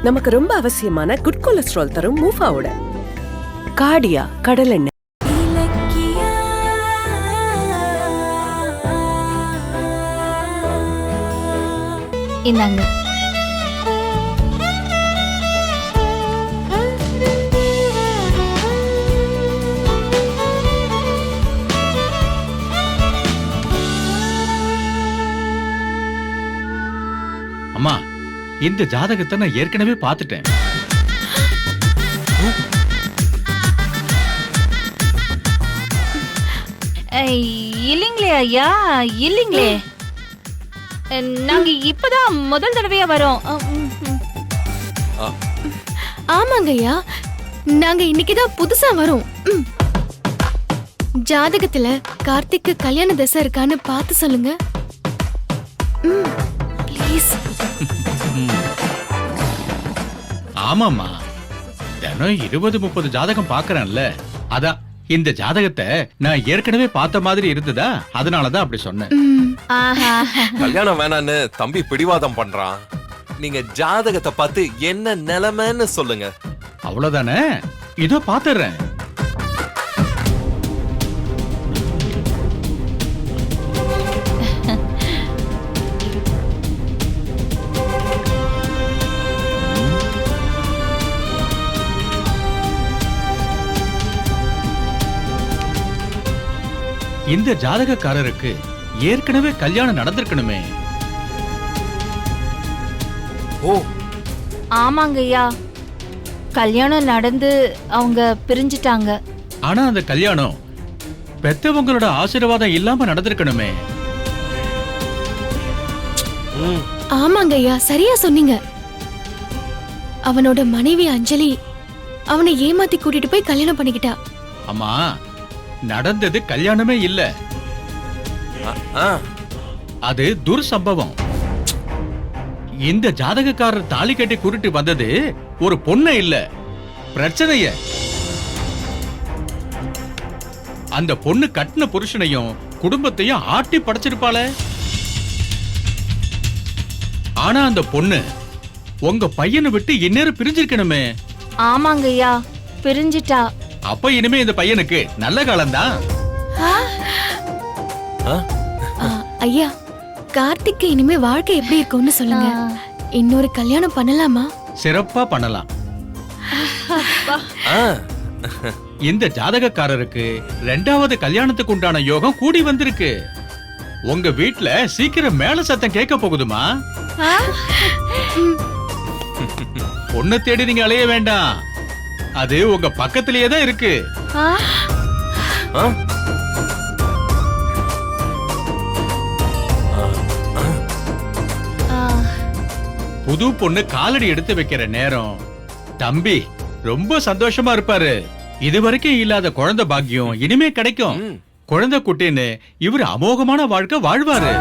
நமக்கு ரொம்ப அவசியமான குட் கொலஸ்ட்ரால் தரும் மூஃபாவோட கார்டியா கடலெண்ணெய். இந்தாங்க. அம்மா, இந்த ஜாதகத்தை நான் ஏற்கனவே பார்த்துட்டேன். இல்லைங்களே ஐயா, இல்லைங்களே. நாங்க இப்பதான் முதல் தடவையா வரோம். ஆமாங்க ஐயா, நாங்க இன்னைக்குதான் புதுசா வரோம். ஜாதகத்துல கார்த்திக்கு கல்யாண தசை இருக்கான்னு பார்த்து சொல்லுங்க ப்ளீஸ். ஆமாம்மா, தினம் 20-30 ஜாதகம் பாக்குறேன்ல, அதான் இந்த ஜாதகத்தை நான் ஏற்கனவே பார்த்த மாதிரி இருந்ததா, அதனாலதான் அப்படி சொன்னேன். கல்யாணம் வேணான்னு தம்பி பிடிவாதம் பண்றான். நீங்க ஜாதகத்தை பார்த்து என்ன நிலைமைன்னு சொல்லுங்க. அவ்வளவுதானே, இதோ பாத்துறேன். இந்த ஜாதகக்காரருக்கு ஏற்கனவே கல்யாணம் நடந்திருக்கணுமே. ஓ, ஆமாங்க ஐயா, கல்யாணம் நடந்து அவங்க பிரிஞ்சிட்டாங்க. ஆனா அந்த கல்யாணம் பெத்தவங்களோட ஆசீர்வாதம் இல்லாம நடந்திருக்கணுமே. ஆமாங்க ஐயா, சரியா சொன்னீங்க. அவனோட மனைவி அஞ்சலி அவனை ஏமாத்தி கூட்டிட்டு போய் கல்யாணம் பண்ணிக்கிட்டா. அம்மா, நடந்தது கல்யாணமே இல்ல, அது துர்சம்பவம். இந்த ஜாதகக்காரர் தாலி கட்டி கூட்டிட்டு வந்தது ஒரு பொண்ணு இல்ல, பிரச்சனைய. அந்த பொண்ணு கட்டின புருஷனையும் குடும்பத்தையும் ஆட்டி படைச்சிருப்பாள. ஆனா அந்த பொண்ணு உங்க பையனை விட்டு இந்நேரம் பிரிஞ்சிருக்கணுமே. ஆமாங்க ஐயா, பிரிஞ்சிட்டா. அப்ப இனிமே இந்த பையனுக்கு நல்ல காலம்தான். ஐயா, கார்த்திக்கு இனிமே வாழ்க்கை எப்படி இருக்கும்னு சொல்லுங்க. இன்னொரு கல்யாணம் பண்ணலாமா? சிறப்பா பண்ணலாம். இந்த ஜாதகக்காரருக்கு 2வது கல்யாணத்துக்கு உண்டான யோகம் கூடி வந்திருக்கு. உங்க வீட்ல சீக்கிரம் மேல சத்தம் கேட்க போகுதுமா. பொண்ணை தேடி நீங்க அலைய வேண்டாம், அது உங்க பக்கத்திலேயே தான் இருக்கு. புது பொண்ணு காலடி எடுத்து வைக்கிற நேரம் தம்பி ரொம்ப சந்தோஷமா இருப்பாரு. இதுவரைக்கும் இல்லாத குழந்தை பாக்கியம் இனிமே கிடைக்கும். குழந்தை குட்டின்னு இவர் அமோகமான வாழ்க்கை வாழ்வாரு.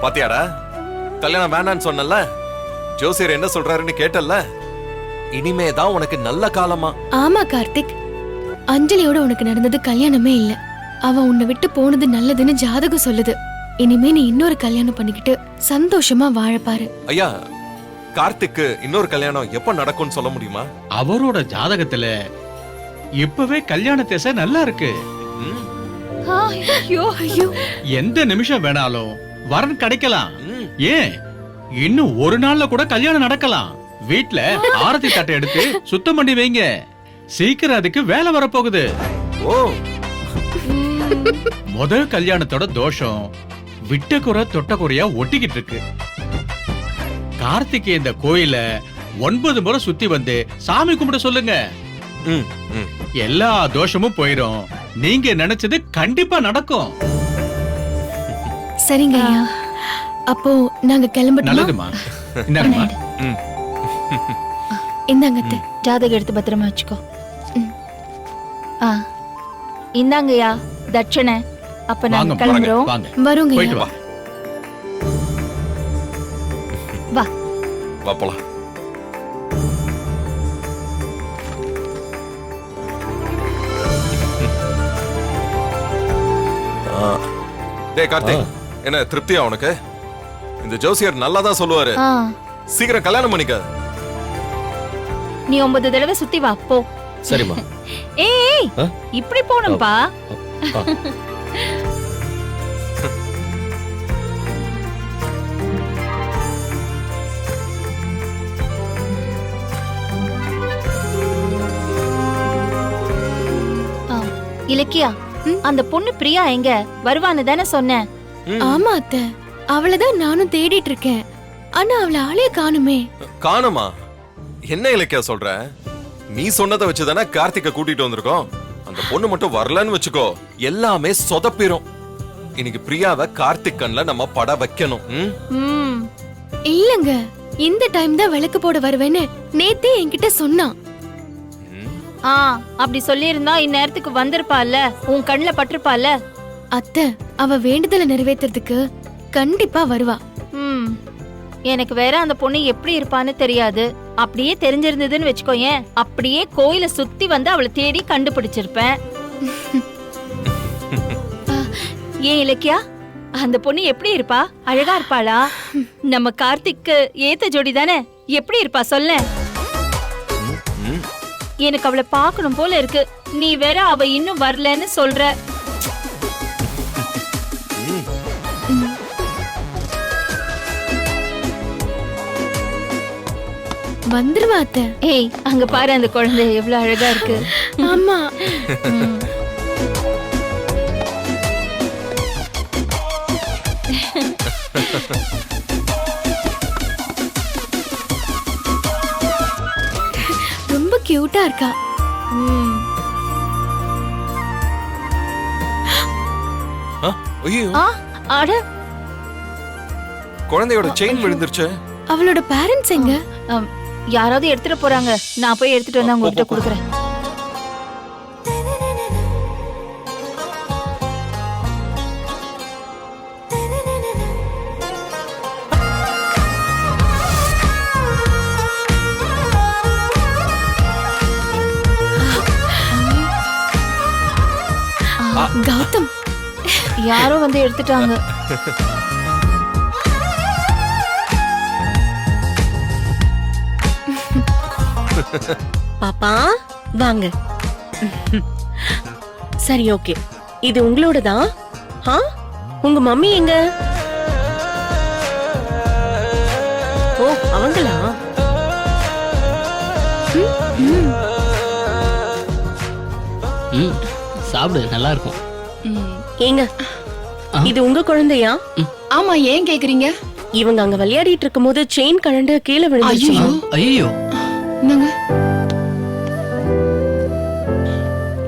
பாத்தியாடா, கல்யாணம் வேணான்னு சொன்னல, ஜோசியர் என்ன சொல்றாருன்னு கேட்டல்ல. இனிமேதான் உனக்கு நல்ல காலமா. ஆமா கார்த்திக், அஞ்சலியோட உனக்கு நடந்தது கல்யாணமே இல்ல. அவ உன்னை விட்டு போனது நல்லதுன்னு ஜாதகம் சொல்லுது. இனிமே நீ இன்னொரு கல்யாணம் பண்ணிக்கிட்டு சந்தோஷமா வாழப்பாரு. ஐயா, கார்த்திக்கு இன்னொரு கல்யாணம் எப்ப நடக்கும்னு சொல்ல முடியுமா? அவரோட ஜாதகத்துல இப்பவே கல்யாண திசை நல்லா இருக்கு. எந்த நிமிஷம் வேணாலும் வரன் கிடைக்கலாம். ஏன் இன்னும் ஒரு நாள்ல கூட கல்யாணம் நடக்கலாம். வீட்ல ஆரத்தி தட்டை எடுத்து சுத்தம் பண்ணி வைங்க, சீக்கிரம் அதுக்கு வேலை வரப்போகுது. ஓ, முதல் கல்யாணத்தோட தோஷம் விட்ட குறை தொட்ட குறையா ஒட்டிக்கிட்டு இருக்கு. கார்த்திகை இந்த கோயில 9 முறை சுத்தி வந்து சாமி கும்பிட சொல்லுங்க. எல்லா தோஷமும் போயிடும். நீங்க நினைச்சது கண்டிப்பா நடக்கும். சரிங்க ஐயா, அப்போ நாங்க கிளம்பட்டோம். நல்லதுமா. இந்தாங்கம்மா. இந்தாங்க. ஜாதகம் எடுத்து பத்திரமா வச்சுக்கோ. இந்தாங்கய்யா தட்சணை. அப்ப நாங்க கிளம்புறோம். வருங்க. போயிட்டு வா. வா வா போலாம். டேய் கார்த்திக், என்ன திருப்தியா உனக்கு? இந்த ஜோசியர் நல்லா தான் சொல்லுவாரு. ஆ, சீக்கிரம் கல்யாணம் பண்ணிக்க. நீ 9 தடவை சுத்தி வா போ. சரிம்மா. ஏய் இப்படி போணும்பா. ஆ. ஆ, இலக்கியா, அந்த பொண்ணு பிரியா எங்க வருவான்னு தானே சொன்னேன். ஆமா அத்தை, அவளதான் நானும் தேடிட்டு இருக்கேன். ஆனா அவளை ஆளே காணுமே. காணுமா? என்ன இலக்கியா சொல்ற? நீ சொன்னதை வச்சுதானே கார்த்திகை கூட்டிட்டு வந்திருக்கோம். அந்த பொண்ணு மட்டும் வரலன்னு வச்சுக்கோ, எல்லாமே சொதப்பிரும். இன்னைக்கு பிரியாவை கார்த்திக் கண்ல நம்ம பட வைக்கணும். ம், இல்லங்க, இந்த டைம் தான் விளக்கு போட வருவேன்னு நேத்தே என்கிட்ட சொன்னான். ஆ, அப்படி சொல்லியிருந்தா இந்நேரத்துக்கு வந்திருப்பால, உன் கண்ணுல பட்டிருப்பால. அத்தை, அவ வேண்டுதலை நிறைவேத்துறதுக்கு கண்டிப்பா வருவா. ம், எனக்கு வேற அந்த பொண்ணு எப்படி இருப்பான்னு தெரியாது. அப்படியே தெரிஞ்சிருந்ததுன்னு வச்சுக்கோயேன், அப்படியே கோயிலை சுத்தி வந்து அவளை தேடி கண்டுபிடிச்சிருப்பேன். ஏன் இலக்கியா, அந்த பொண்ணு எப்படி இருப்பா? அழகா இருப்பாளா? நம்ம கார்த்திக்கு ஏத்த ஜோடி தானே? எப்படி இருப்பா சொல்ல? எனக்கு அவளை பார்க்கணும் போல இருக்கு. நீ வேற அவ இன்னும் வரலன்னு சொல்ற. வந்துருவா அத்தை. ஏய், அங்க பாரு அந்த குழந்தை எவ்வளவு அழகா இருக்கு. ஆமா. ம். ரொம்ப கியூட்டா இருக்கா. ம். ஐயோ, ஆ, அட, குழந்தையோட செயின் விழுந்துருச்சு. அவளோட பேரண்ட்ஸ் எங்க? யாராவது எடுத்துட்டு போறாங்க. நான் போய் எடுத்துட்டு வந்து அவங்க கிட்ட கொடுக்குறேன். கௌதம், யாரோ வந்து எடுத்துட்டாங்க. பாப்பா வாங்க. சரி, ஓகே, இது உங்களோட தான். உங்க மம்மி எங்க? ஓ, அவங்களா? சாப்பிடு, நல்லா இருக்கும். ஏங்க, இது உங்க குழந்தையா? ஆமா, ஏன் கேக்குறீங்க? இவங்க அங்க விளையாடிட்டு இருக்கும்போது செயின் கழண்டு கீழே விழுந்துச்சு. ஐயோ, என்னங்க?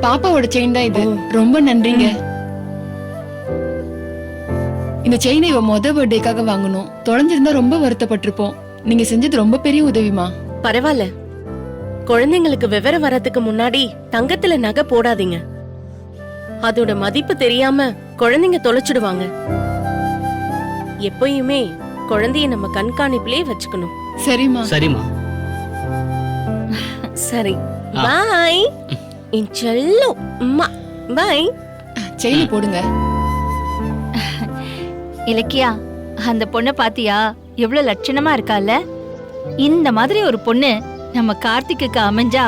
பாப்பாவோட செயின் தான் இது. ரொம்ப நன்றிங்க. இந்த செயினை இவ பர்த்டேக்காக வாங்கணும். தொலைஞ்சிருந்தா ரொம்ப வருத்தப்பட்டிருப்போம். நீங்க செஞ்சது ரொம்ப பெரிய உதவிமா. பரவாயில்ல. குழந்தைங்களுக்கு விவரம் வரதுக்கு முன்னாடி தங்கத்துல நகை போடாதீங்க. அதோட மதிப்பு தெரியாம குழந்தைங்க தொலைச்சிடுவாங்க. எப்பயுமே குழந்தைய நம்ம கண்காணிப்பிலே வச்சுக்கணும். சரிம்மா. சரிம்மா. சரி, பாய். என் செல்லம் அம்மா, பாய். செயினை போடுங்க. இலக்கியா, அந்த பொண்ண பாத்தியா? எவ்வளவு லட்சணமா இருக்கால. இந்த மாதிரி ஒரு பொண்ணு நம்ம கார்த்திக்கு அமைஞ்சா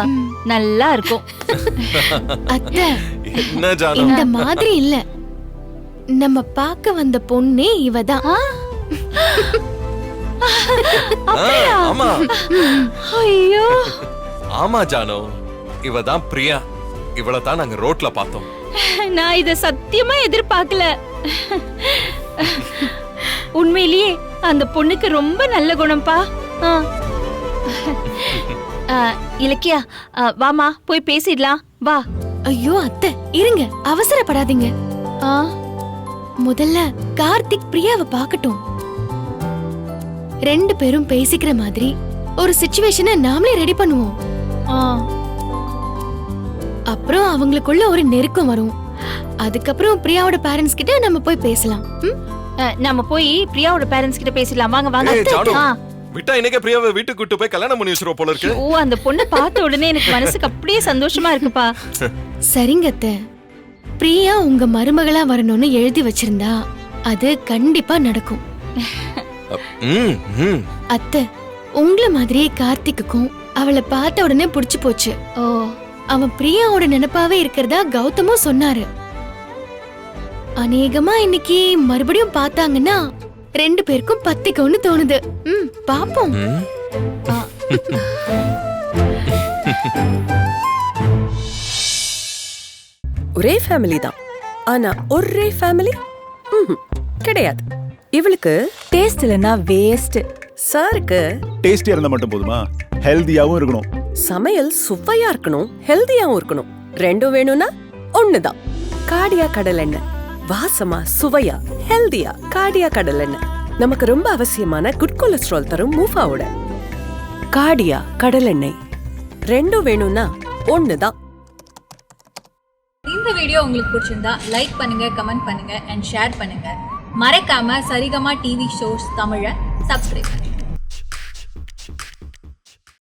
நல்லா இருக்கும். அத்தை, என்ன ஜானு? இந்த மாதிரி இல்ல. நம்ம பார்க்க வந்த பொண்ணே இவதான். ஆமா ஐயோ, ஆமா ஜானு, இவதான் பிரியா. இவளை தான் நாங்க ரோட்ல பார்த்தோம். நான் இத சத்தியமா எதிர்பார்க்கல. உண்மையிலேயே அந்த பொண்ணுக்கு ரொம்ப நல்ல குணம்பா. இலக்கியா, வாமா போய் பேசிடலாம், வா. ஐயோ அத்தை, இருங்க, அவசரப்படாதீங்க. முதல்ல கார்த்திக் பிரியாவை பார்க்கட்டும். 2 பேரும் பேசிக்கிற மாதிரி ஒரு சிச்சுவேஷனை நாமளே ரெடி பண்ணுவோம். அப்புறம் அவங்களுக்குள்ள ஒரு நெருக்கம் வரும். அதுக்கப்புறம் பிரியாவோட பேரண்ட்ஸ் கிட்ட நம்ம போய் பேசலாம். நம்ம போய் பிரியாவோட பேரண்ட்ஸ் கிட்ட பேசிடலாம், வாங்க வாங்க. ஏய், ஜானு, விட்டா இன்னைக்கு பிரியாவை வீட்டுக்கு கூட்டு போய் கல்யாணம் பண்ணி வச்சிருவோம் போல இருக்கு. ஓ, அந்த பொண்ணை பார்த்த உடனே எனக்கு மனசுக்கு அப்படியே சந்தோஷமா இருக்குப்பா. சரிங்க அத்தை, பிரியா உங்க மருமகளா வரணும்னு எழுதி வச்சிருந்தா அது கண்டிப்பா நடக்கும். ம், ம். அத்தை உங்கள மாதிரியே கார்த்திக்குக்கும் அவளை பார்த்த உடனே புடிச்சு போச்சு. ஓ அவன் பிரியாவோட நினைப்பாவே இருக்கிறதா கௌதமும் சொன்னாரு. அநேகமா இன்னைக்கு மறுபடியும் பார்த்தாங்கன்னா 2 பேருக்கும் பத்திக்கும்னு தோணுது. பாப்போம். ம். ஒரே ஃபேமிலி தான், ஆனா ஒரே ஃபேமிலி கிடையாது. இவளுக்கு டேஸ்ட் இல்லைன்னா வேஸ்ட். சாருக்கு டேஸ்டியா இருந்தா மட்டும் போதுமா, ஹெல்தியாவும் இருக்கணும். சமையல் சுவையா இருக்கணும், ஹெல்தியாவும் இருக்கணும். ரெண்டும் வேணும்னா ஒண்ணுதான். காடியா கடலெண்ணெய், வாசமா சுவையா ஹெல்தியா காடியா கடலெண்ணெய். நமக்கு ரொம்ப அவசியமான குட் கொலஸ்ட்ரால் தரும் மூஃபாவோட காடியா கடலெண்ணெய். ரெண்டும் வேணும்னா ஒண்ணுதான். இந்த வீடியோ உங்களுக்கு பிடிச்சிருந்தா லைக் பண்ணுங்க, கமெண்ட் பண்ணுங்க அண்ட் ஷேர் பண்ணுங்க. மறக்காம சரிகமா டிவி ஷோஸ் தமிழை சப்ஸ்கிரைப் பண்ணுங்க.